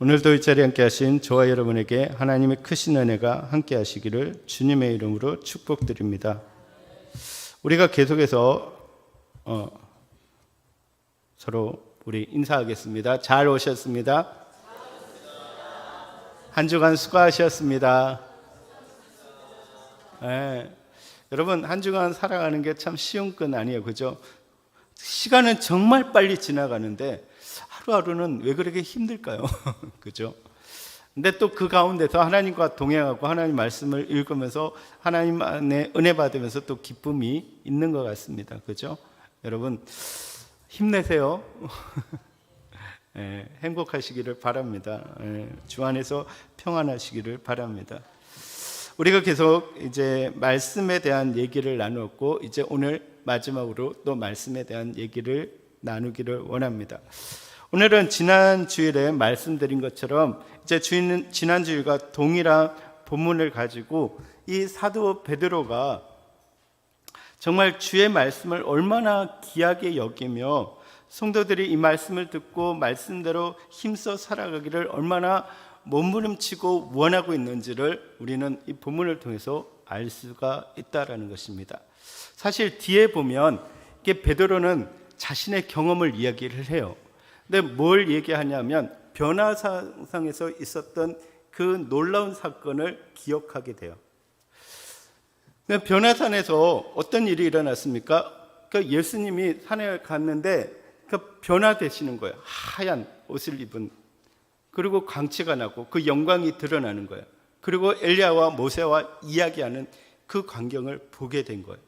오늘도 이 자리에 함께 하신 저와 여러분에게 하나님의 크신 은혜가 함께 하시기를 주님의 이름으로 축복드립니다. 우리가 계속해서 서로 우리 인사하겠습니다. 잘 오셨습니다. 한 주간 수고하셨습니다. 네. 여러분, 한 주간 살아가는 게 참 쉬운 건 아니에요. 그죠? 시간은 정말 빨리 지나가는데 하루하루는 왜 그렇게 힘들까요? 그죠? 근데 또 그 가운데서 하나님과 동행하고 하나님 말씀을 읽으면서 하나님 안에 은혜 받으면서 또 기쁨이 있는 것 같습니다. 그죠? 여러분, 힘내세요. 행복하시기를 바랍니다. 주 안에서 평안하시기를 바랍니다. 우리가 계속 이제 말씀에 대한 얘기를 나누었고, 이제 오늘 마지막으로 또 말씀에 대한 얘기를 나누기를 원합니다. 오늘은 지난 주일에 말씀드린 것처럼 이제 지난 주일과 동일한 본문을 가지고 이 사도 베드로가 정말 주의 말씀을 얼마나 귀하게 여기며 성도들이 이 말씀을 듣고 말씀대로 힘써 살아가기를 얼마나 몸부림치고 원하고 있는지를 우리는 이 본문을 통해서 알 수가 있다라는 것입니다. 사실 뒤에 보면 이게 베드로는 자신의 경험을 이야기를 해요. 근데 뭘 얘기하냐면 변화산상에서 있었던 그 놀라운 사건을 기억하게 돼요. 변화산에서 어떤 일이 일어났습니까? 그 예수님이 산에 갔는데 그 변화되시는 거예요. 하얀 옷을 입은, 그리고 광채가 나고 그 영광이 드러나는 거예요. 그리고 엘리야와 모세와 이야기하는 그 광경을 보게 된 거예요.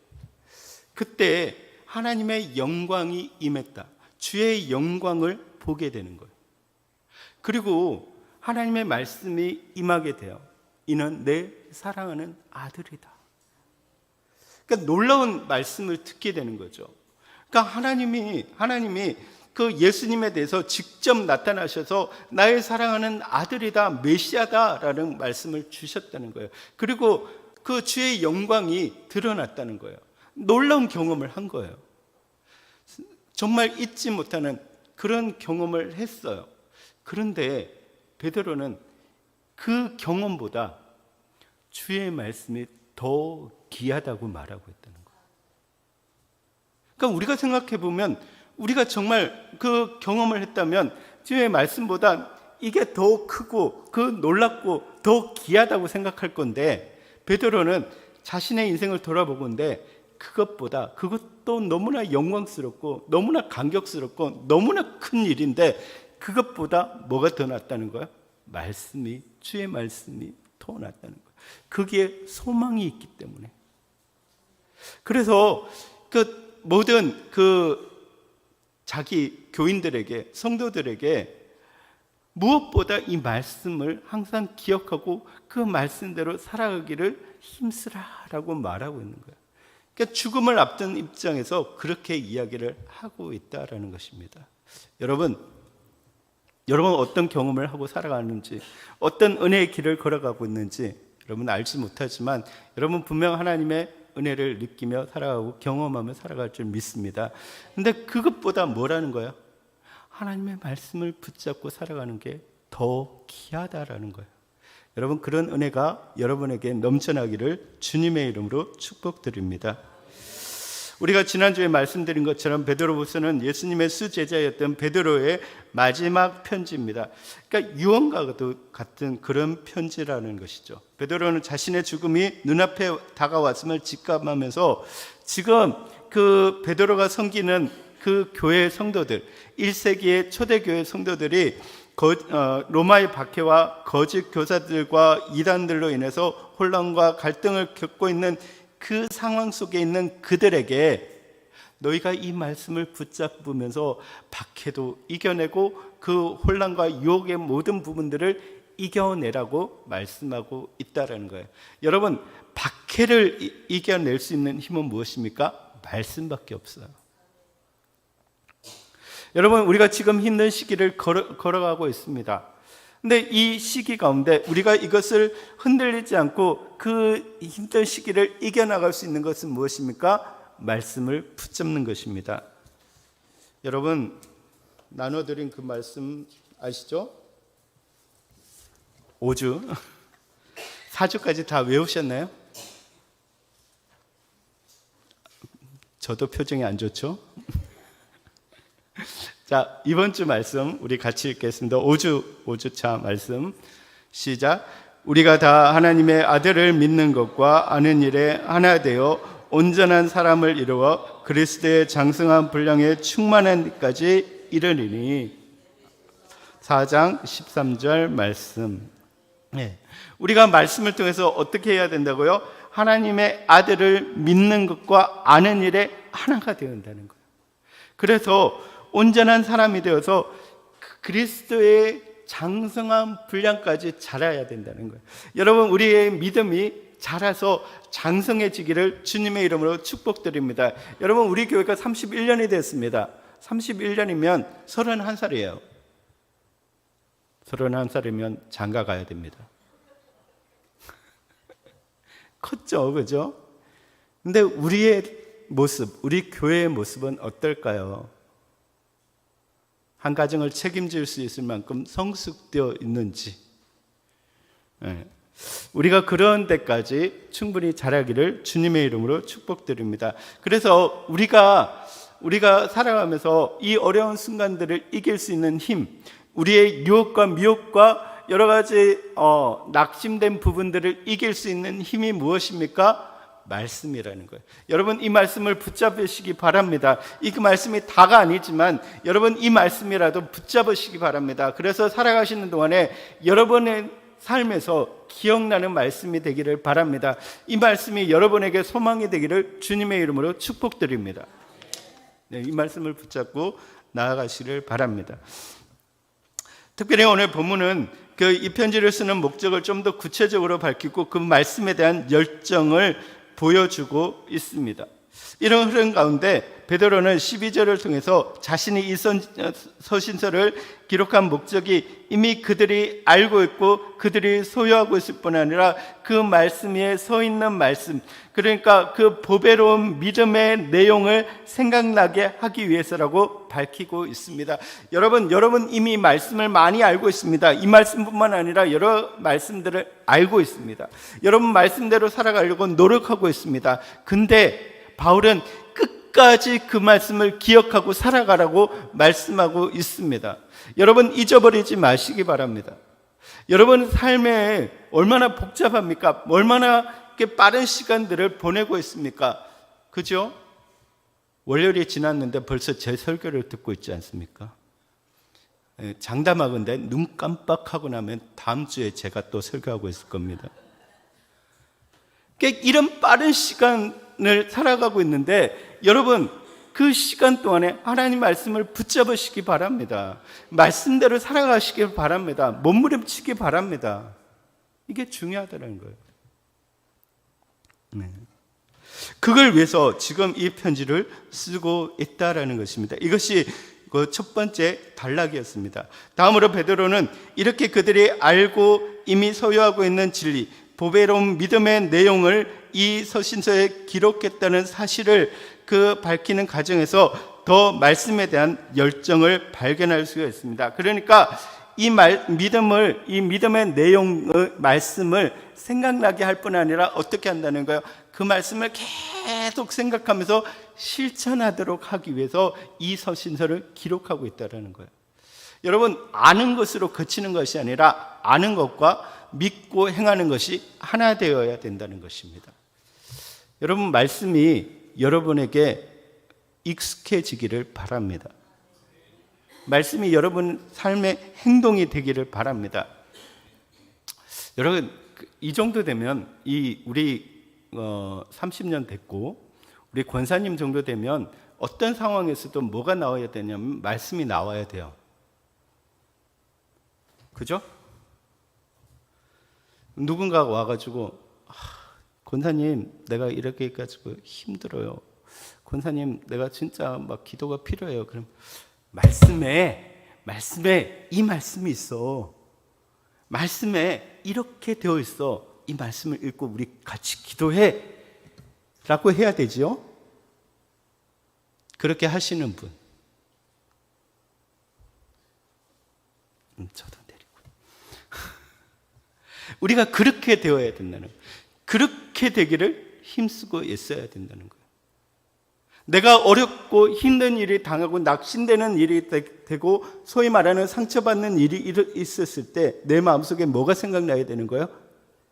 그때 하나님의 영광이 임했다. 주의 영광을 보게 되는 거예요. 그리고 하나님의 말씀이 임하게 돼요. 이는 내 사랑하는 아들이다. 그러니까 놀라운 말씀을 듣게 되는 거죠. 그러니까 하나님이 그 예수님에 대해서 직접 나타나셔서 나의 사랑하는 아들이다, 메시아다라는 말씀을 주셨다는 거예요. 그리고 그 주의 영광이 드러났다는 거예요. 놀라운 경험을 한 거예요. 정말 잊지 못하는 그런 경험을 했어요. 그런데 베드로는 그 경험보다 주의 말씀이 더 귀하다고 말하고 있다는 거예요. 그러니까 우리가 생각해 보면 우리가 정말 그 경험을 했다면 주의 말씀보다 이게 더 크고 그 놀랍고 더 귀하다고 생각할 건데, 베드로는 자신의 인생을 돌아보건대 그것도 너무나 영광스럽고 너무나 감격스럽고 너무나 큰 일인데 그것보다 뭐가 더 낫다는 거야? 주의 말씀이 더 낫다는 거야. 거기에 소망이 있기 때문에. 그래서 그 모든 자기 교인들에게, 성도들에게 무엇보다 이 말씀을 항상 기억하고 그 말씀대로 살아가기를 힘쓰라라고 말하고 있는 거예요. 그러니까 죽음을 앞둔 입장에서 그렇게 이야기를 하고 있다라는 것입니다. 여러분 어떤 경험을 하고 살아가는지, 어떤 은혜의 길을 걸어가고 있는지 여러분 알지 못하지만 여러분 분명 하나님의 은혜를 느끼며 살아가고 경험하며 살아갈 줄 믿습니다. 근데 그것보다 뭐라는 거예요? 하나님의 말씀을 붙잡고 살아가는 게 더 귀하다라는 거예요. 여러분, 그런 은혜가 여러분에게 넘쳐나기를 주님의 이름으로 축복드립니다. 우리가 지난주에 말씀드린 것처럼 베드로후서는 예수님의 수제자였던 베드로의 마지막 편지입니다. 그러니까 유언과도 같은 그런 편지라는 것이죠. 베드로는 자신의 죽음이 눈앞에 다가왔음을 직감하면서 지금 그 베드로가 섬기는 그 교회 성도들, 1세기의 초대교회 성도들이 로마의 박해와 거짓 교사들과 이단들로 인해서 혼란과 갈등을 겪고 있는 그 상황 속에 있는 그들에게 너희가 이 말씀을 붙잡으면서 박해도 이겨내고 그 혼란과 유혹의 모든 부분들을 이겨내라고 말씀하고 있다는 거예요. 여러분, 박해를 이겨낼 수 있는 힘은 무엇입니까? 말씀밖에 없어요. 여러분, 우리가 지금 힘든 시기를 걸어가고 있습니다. 근데 이 시기 가운데 우리가 이것을 흔들리지 않고 그 힘든 시기를 이겨나갈 수 있는 것은 무엇입니까? 말씀을 붙잡는 것입니다. 여러분, 나눠드린 그 말씀 아시죠? 5주, 4주까지 다 외우셨나요? 저도 표정이 안 좋죠? 자, 이번 주 말씀 우리 같이 읽겠습니다. 5주차 말씀 시작. 우리가 다 하나님의 아들을 믿는 것과 아는 일에 하나 되어 온전한 사람을 이루어 그리스도의 장성한 분량에 충만한 데까지 이르리니. 4장 13절 말씀. 네. 우리가 말씀을 통해서 어떻게 해야 된다고요? 하나님의 아들을 믿는 것과 아는 일에 하나가 되어야 한다는 거예요. 그래서 온전한 사람이 되어서 그리스도의 장성한 분량까지 자라야 된다는 거예요. 여러분, 우리의 믿음이 자라서 장성해지기를 주님의 이름으로 축복드립니다. 여러분, 우리 교회가 31년이 됐습니다. 31년이면 31살이에요. 31살이면 장가 가야 됩니다. 컸죠, 그죠? 근데 우리의 모습, 우리 교회의 모습은 어떨까요? 한 가정을 책임질 수 있을 만큼 성숙되어 있는지. 네. 우리가 그런 데까지 충분히 자라기를 주님의 이름으로 축복드립니다. 그래서 우리가 살아가면서 이 어려운 순간들을 이길 수 있는 힘, 우리의 유혹과 미혹과 여러 가지 낙심된 부분들을 이길 수 있는 힘이 무엇입니까? 말씀이라는 거예요. 여러분, 이 말씀을 붙잡으시기 바랍니다. 이 말씀이 다가 아니지만 여러분, 이 말씀이라도 붙잡으시기 바랍니다. 그래서 살아가시는 동안에 여러분의 삶에서 기억나는 말씀이 되기를 바랍니다. 이 말씀이 여러분에게 소망이 되기를 주님의 이름으로 축복드립니다. 네, 이 말씀을 붙잡고 나아가시를 바랍니다. 특별히 오늘 본문은 이 편지를 쓰는 목적을 좀 더 구체적으로 밝히고 그 말씀에 대한 열정을 보여주고 있습니다. 이런 흐름 가운데 베드로는 12절을 통해서 자신이 이 서신서를 기록한 목적이 이미 그들이 알고 있고 그들이 소유하고 있을 뿐 아니라 그 말씀 위에 서 있는 말씀, 그러니까 그 보배로운 믿음의 내용을 생각나게 하기 위해서라고 밝히고 있습니다. 여러분 이미 말씀을 많이 알고 있습니다. 이 말씀뿐만 아니라 여러 말씀들을 알고 있습니다. 여러분 말씀대로 살아가려고 노력하고 있습니다. 근데 바울은 끝까지 그 말씀을 기억하고 살아가라고 말씀하고 있습니다. 여러분 잊어버리지 마시기 바랍니다. 여러분 삶에 얼마나 복잡합니까? 얼마나 빠른 시간들을 보내고 있습니까? 그죠? 월요일이 지났는데 벌써 제 설교를 듣고 있지 않습니까? 장담하건대 눈 깜빡하고 나면 다음 주에 제가 또 설교하고 있을 겁니다. 이런 빠른 시간을 살아가고 있는데 여러분 그 시간 동안에 하나님 말씀을 붙잡으시기 바랍니다. 말씀대로 살아가시기 바랍니다. 몸부림치기 바랍니다. 이게 중요하다는 거예요. 네. 그걸 위해서 지금 이 편지를 쓰고 있다라는 것입니다. 이것이 그 첫 번째 단락이었습니다. 다음으로 베드로는 이렇게 그들이 알고 이미 소유하고 있는 진리, 보배로운 믿음의 내용을 이 서신서에 기록했다는 사실을 그 밝히는 과정에서 더 말씀에 대한 열정을 발견할 수가 있습니다. 그러니까 이 믿음의 내용의 말씀을 생각나게 할 뿐 아니라 어떻게 한다는 거예요? 그 말씀을 계속 생각하면서 실천하도록 하기 위해서 이 서신서를 기록하고 있다는 거예요. 여러분 아는 것으로 그치는 것이 아니라 아는 것과 믿고 행하는 것이 하나 되어야 된다는 것입니다. 여러분 말씀이 여러분에게 익숙해지기를 바랍니다. 말씀이 여러분 삶의 행동이 되기를 바랍니다. 여러분 이 정도 되면 우리 30년 됐고 우리 권사님 정도 되면 어떤 상황에서도 뭐가 나와야 되냐면 말씀이 나와야 돼요. 그죠? 누군가가 와가지고 권사님 내가 이렇게 해가지고 힘들어요. 권사님 내가 진짜 막 기도가 필요해요. 그럼 말씀에 이 말씀이 있어. 말씀에 이렇게 되어 있어. 이 말씀을 읽고 우리 같이 기도해 라고 해야 되죠. 그렇게 하시는 분 저도 내리고 우리가 그렇게 되어야 된다는 거예요. 그렇게 되기를 힘쓰고 애써야 된다는 거예요. 내가 어렵고 힘든 일이 당하고 낙심되는 일이 되고 소위 말하는 상처받는 일이 있었을 때 내 마음속에 뭐가 생각나야 되는 거예요?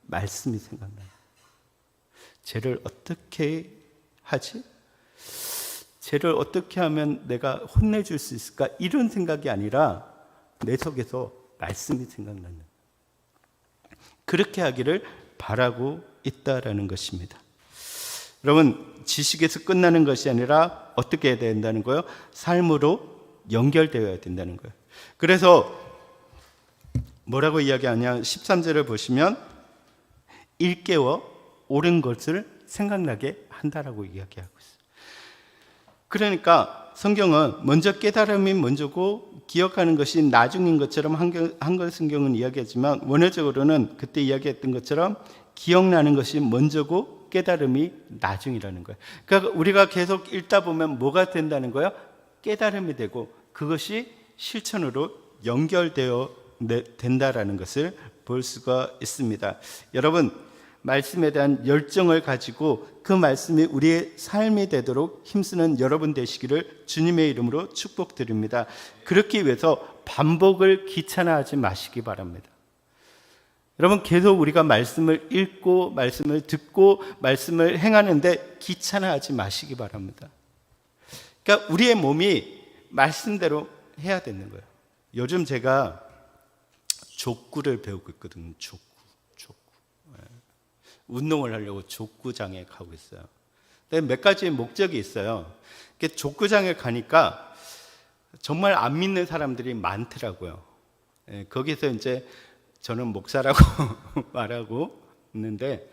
말씀이 생각나요. 쟤를 어떻게 하지? 쟤를 어떻게 하면 내가 혼내줄 수 있을까? 이런 생각이 아니라 내 속에서 말씀이 생각나는, 그렇게 하기를 바라고 있다라는 것입니다. 여러분, 지식에서 끝나는 것이 아니라 어떻게 해야 된다는 거예요? 삶으로 연결되어야 된다는 거예요. 그래서 뭐라고 이야기하냐? 13절을 보시면 일깨워 옳은 것을 생각나게 한다라고 이야기하고 있어요. 그러니까 성경은 먼저 깨달음이 먼저고 기억하는 것이 나중인 것처럼 한글 성경은 이야기하지만 원어적으로는 그때 이야기했던 것처럼 기억나는 것이 먼저고 깨달음이 나중이라는 거예요. 그러니까 우리가 계속 읽다 보면 뭐가 된다는 거예요? 깨달음이 되고 그것이 실천으로 연결되어 된다라는 것을 볼 수가 있습니다. 여러분, 말씀에 대한 열정을 가지고 그 말씀이 우리의 삶이 되도록 힘쓰는 여러분 되시기를 주님의 이름으로 축복드립니다. 그렇기 위해서 반복을 귀찮아하지 마시기 바랍니다. 여러분, 계속 우리가 말씀을 읽고 말씀을 듣고 말씀을 행하는데 귀찮아하지 마시기 바랍니다. 그러니까 우리의 몸이 말씀대로 해야 되는 거예요. 요즘 제가 족구를 배우고 있거든요. 족구. 운동을 하려고 족구장에 가고 있어요. 근데 몇 가지의 목적이 있어요. 족구장에 가니까 정말 안 믿는 사람들이 많더라고요. 거기서 이제 저는 목사라고 말하고 있는데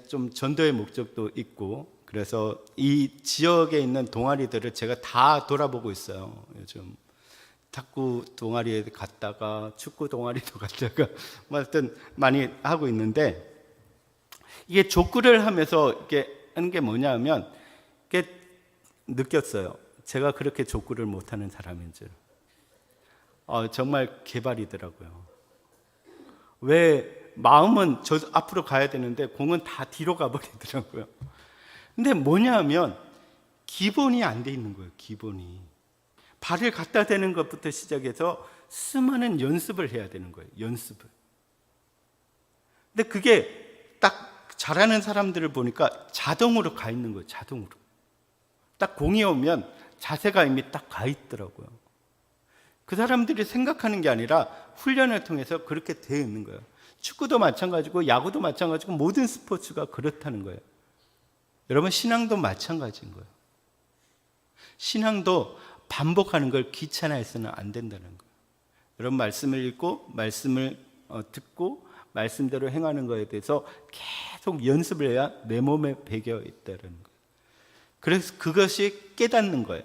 좀 전도의 목적도 있고, 그래서 이 지역에 있는 동아리들을 제가 다 돌아보고 있어요. 요즘 탁구 동아리에 갔다가 축구 동아리도 갔다가 하여튼 많이 하고 있는데, 이게 족구를 하면서 이렇게 하는 게 뭐냐면 이게 느꼈어요. 제가 그렇게 족구를 못하는 사람인 줄. 정말 개발이더라고요. 왜 마음은 저 앞으로 가야 되는데 공은 다 뒤로 가버리더라고요. 근데 뭐냐면 기본이 안 돼 있는 거예요. 기본이. 발을 갖다 대는 것부터 시작해서 수많은 연습을 해야 되는 거예요. 연습을. 근데 그게 딱 잘하는 사람들을 보니까 자동으로 가 있는 거예요. 자동으로. 딱 공이 오면 자세가 이미 딱 가 있더라고요. 그 사람들이 생각하는 게 아니라 훈련을 통해서 그렇게 되어 있는 거예요. 축구도 마찬가지고 야구도 마찬가지고 모든 스포츠가 그렇다는 거예요. 여러분, 신앙도 마찬가지인 거예요. 신앙도 반복하는 걸 귀찮아해서는 안 된다는 거예요. 여러분, 말씀을 읽고 말씀을 듣고 말씀대로 행하는 것에 대해서 계속 연습을 해야 내 몸에 배겨 있다는 거예요. 그래서 그것이 깨닫는 거예요.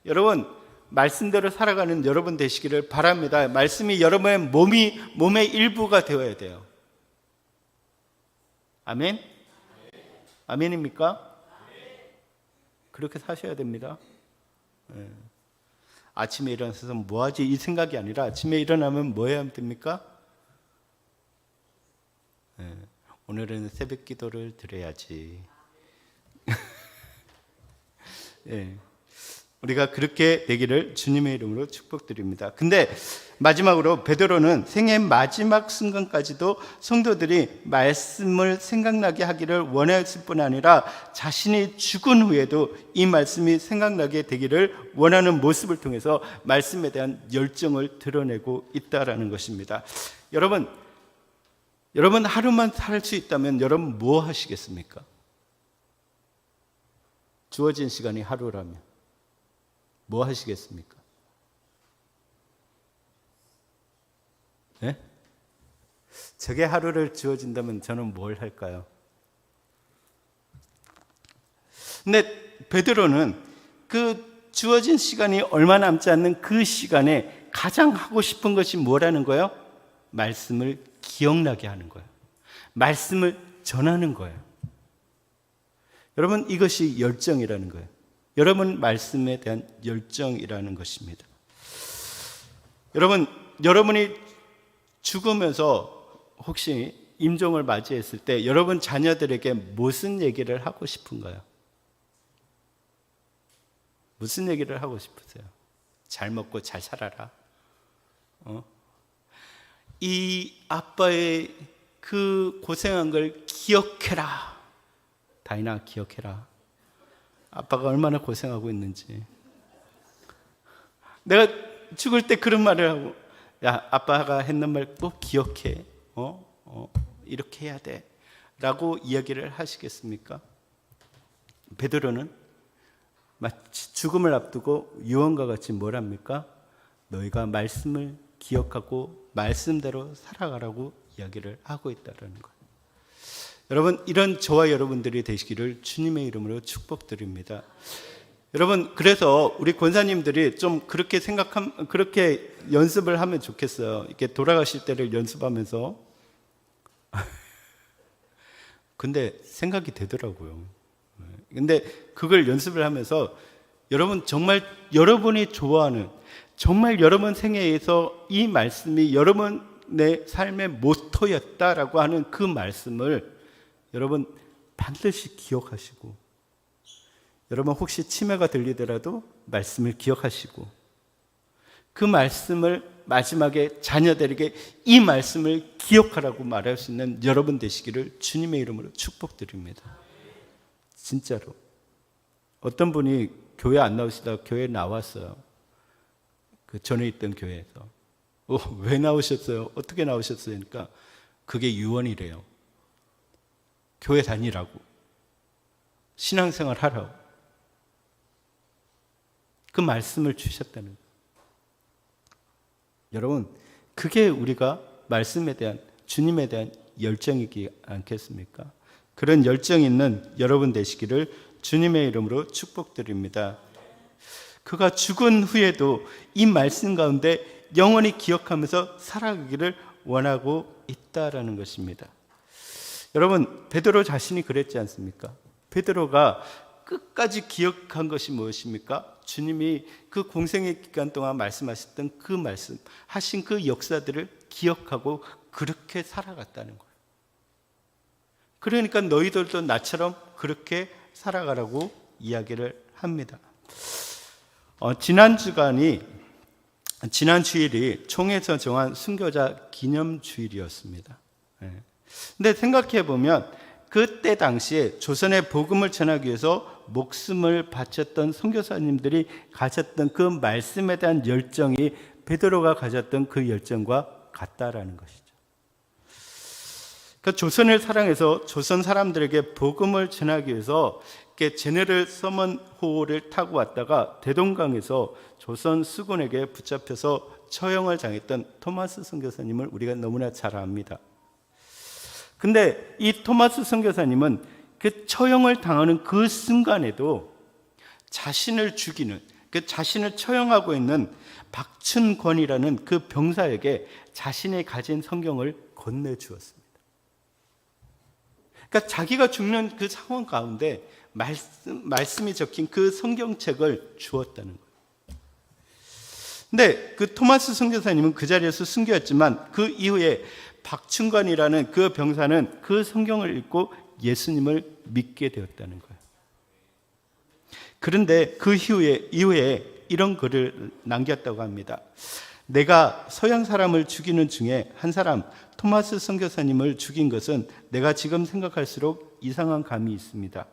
여러분, 말씀대로 살아가는 여러분 되시기를 바랍니다. 말씀이 여러분의 몸의 일부가 되어야 돼요. 아멘? 아멘입니까? 그렇게 사셔야 됩니다. 아침에 일어나서 뭐하지? 이 생각이 아니라 아침에 일어나면 뭐 해야 됩니까? 오늘은 새벽 기도를 드려야지. 우리가 그렇게 되기를 주님의 이름으로 축복드립니다. 근데 마지막으로 베드로는 생의 마지막 순간까지도 성도들이 말씀을 생각나게 하기를 원했을 뿐 아니라 자신이 죽은 후에도 이 말씀이 생각나게 되기를 원하는 모습을 통해서 말씀에 대한 열정을 드러내고 있다라는 것입니다. 여러분 하루만 살 수 있다면 여러분 뭐 하시겠습니까? 주어진 시간이 하루라면 뭐 하시겠습니까? 네? 저게 하루를 주어진다면 저는 뭘 할까요? 근데 베드로는 그 주어진 시간이 얼마 남지 않는 그 시간에 가장 하고 싶은 것이 뭐라는 거예요? 말씀을 기억나게 하는 거예요. 말씀을 전하는 거예요. 여러분, 이것이 열정이라는 거예요. 여러분 말씀에 대한 열정이라는 것입니다. 여러분이 죽으면서 혹시 임종을 맞이했을 때 여러분 자녀들에게 무슨 얘기를 하고 싶은가요? 무슨 얘기를 하고 싶으세요? 잘 먹고 잘 살아라. 이 아빠의 그 고생한 걸 기억해라. 다인아, 기억해라. 아빠가 얼마나 고생하고 있는지. 내가 죽을 때 그런 말을 하고, 야, 아빠가 했는 말 꼭 기억해. 이렇게 해야 돼. 라고 이야기를 하시겠습니까? 베드로는 마치 죽음을 앞두고 유언과 같이 뭘 합니까? 너희가 말씀을 기억하고 말씀대로 살아가라고 이야기를 하고 있다는 거예요. 여러분, 이런 저와 여러분들이 되시기를 주님의 이름으로 축복드립니다. 여러분, 그래서 우리 권사님들이 좀 그렇게 연습을 하면 좋겠어요. 이렇게 돌아가실 때를 연습하면서. 근데 생각이 되더라고요. 근데 그걸 연습을 하면서 여러분, 정말 여러분이 좋아하는, 정말 여러분 생애에서 이 말씀이 여러분의 삶의 모토였다라고 하는 그 말씀을 여러분 반드시 기억하시고, 여러분 혹시 치매가 들리더라도 말씀을 기억하시고, 그 말씀을 마지막에 자녀들에게 이 말씀을 기억하라고 말할 수 있는 여러분 되시기를 주님의 이름으로 축복드립니다. 진짜로. 어떤 분이 교회 안 나오시다가 교회에 나왔어요. 그 전에 있던 교회에서. 왜 나오셨어요? 어떻게 나오셨어요? 그러니까 그게 유언이래요. 교회 다니라고, 신앙생활 하라고 그 말씀을 주셨다는 거예요. 여러분, 그게 우리가 말씀에 대한, 주님에 대한 열정이지 않겠습니까? 그런 열정 있는 여러분 되시기를 주님의 이름으로 축복드립니다. 그가 죽은 후에도 이 말씀 가운데 영원히 기억하면서 살아가기를 원하고 있다라는 것입니다. 여러분, 베드로 자신이 그랬지 않습니까? 베드로가 끝까지 기억한 것이 무엇입니까? 주님이 그 공생의 기간 동안 말씀하셨던 그 말씀, 하신 그 역사들을 기억하고 그렇게 살아갔다는 거예요. 그러니까 너희들도 나처럼 그렇게 살아가라고 이야기를 합니다. 지난 주일이 총회에서 정한 순교자 기념 주일이었습니다. 근데 생각해 보면 그때 당시에 조선의 복음을 전하기 위해서 목숨을 바쳤던 선교사님들이 가졌던 그 말씀에 대한 열정이 베드로가 가졌던 그 열정과 같다라는 것이죠. 그 조선을 사랑해서 조선 사람들에게 복음을 전하기 위해서 제네럴 서먼 호를 타고 왔다가 대동강에서 조선 수군에게 붙잡혀서 처형을 당했던 토마스 선교사님을 우리가 너무나 잘 압니다. 근데 이 토마스 선교사님은 그 처형을 당하는 그 순간에도 자신을 죽이는, 그 자신을 처형하고 있는 박춘권이라는 그 병사에게 자신이 가진 성경을 건네주었습니다. 그러니까 자기가 죽는 그 상황 가운데 말씀이 적힌 그 성경책을 주었다는 거예요. 근데 그 토마스 선교사님은 그 자리에서 순교했지만 그 이후에 박춘관이라는 그 병사는 그 성경을 읽고 예수님을 믿게 되었다는 거예요. 그런데 그 이후에 이런 글을 남겼다고 합니다. 내가 서양 사람을 죽이는 중에 한 사람, 토마스 선교사님을 죽인 것은 내가 지금 생각할수록 이상한 감이 있습니다.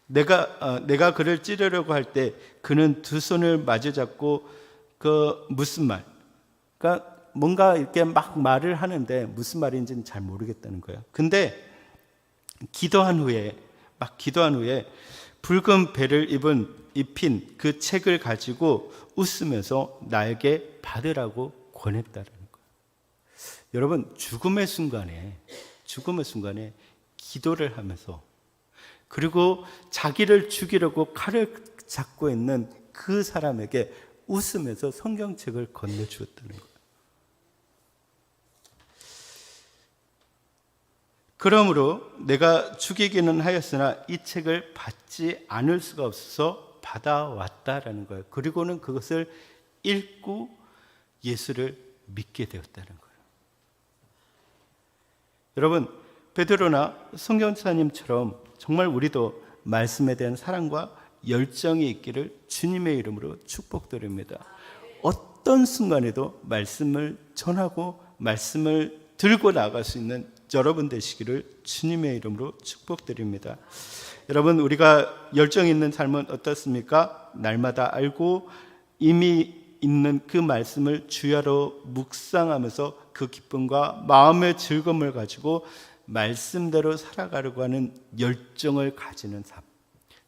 내가 그를 찌르려고 할 때 그는 두 손을 마주잡고 그 무슨 말, 그러니까 뭔가 이렇게 막 말을 하는데 무슨 말인지는 잘 모르겠다는 거예요. 근데 기도한 후에 붉은 배를 입힌 그 책을 가지고 웃으면서 나에게 받으라고 권했다는 거예요. 여러분, 죽음의 순간에 기도를 하면서, 그리고 자기를 죽이려고 칼을 잡고 있는 그 사람에게 웃으면서 성경책을 건네주었다는 거예요. 그러므로 내가 죽이기는 하였으나 이 책을 받지 않을 수가 없어서 받아왔다라는 거예요. 그리고는 그것을 읽고 예수를 믿게 되었다는 거예요. 여러분, 베드로나 성경사님처럼 정말 우리도 말씀에 대한 사랑과 열정이 있기를 주님의 이름으로 축복드립니다. 어떤 순간에도 말씀을 전하고 말씀을 들고 나갈 수 있는 여러분 되시기를 주님의 이름으로 축복드립니다. 여러분, 우리가 열정 있는 삶은 어떻습니까? 날마다 알고 이미 있는 그 말씀을 주야로 묵상하면서 그 기쁨과 마음의 즐거움을 가지고 말씀대로 살아가려고 하는 열정을 가지는 삶,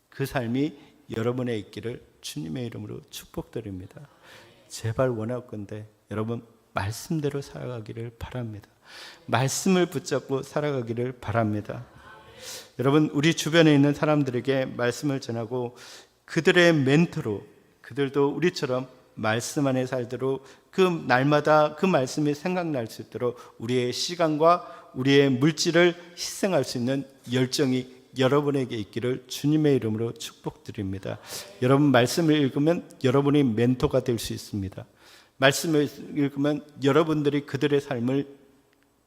그 삶이 여러분의 있기를 주님의 이름으로 축복드립니다. 제발 원하건대 여러분 말씀대로 살아가기를 바랍니다. 말씀을 붙잡고 살아가기를 바랍니다. 여러분, 우리 주변에 있는 사람들에게 말씀을 전하고 그들의 멘토로, 그들도 우리처럼 말씀 안에 살도록 그 날마다 그 말씀이 생각날 수 있도록 우리의 시간과 우리의 물질을 희생할 수 있는 열정이 여러분에게 있기를 주님의 이름으로 축복드립니다. 여러분, 말씀을 읽으면 여러분이 멘토가 될 수 있습니다. 말씀을 읽으면 여러분들이 그들의 삶을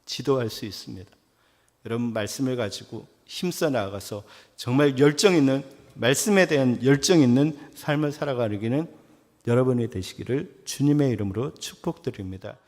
지도할 수 있습니다. 여러분, 말씀을 가지고 힘써 나아가서 정말 열정 있는, 말씀에 대한 열정 있는 삶을 살아가기는 여러분이 되시기를 주님의 이름으로 축복드립니다.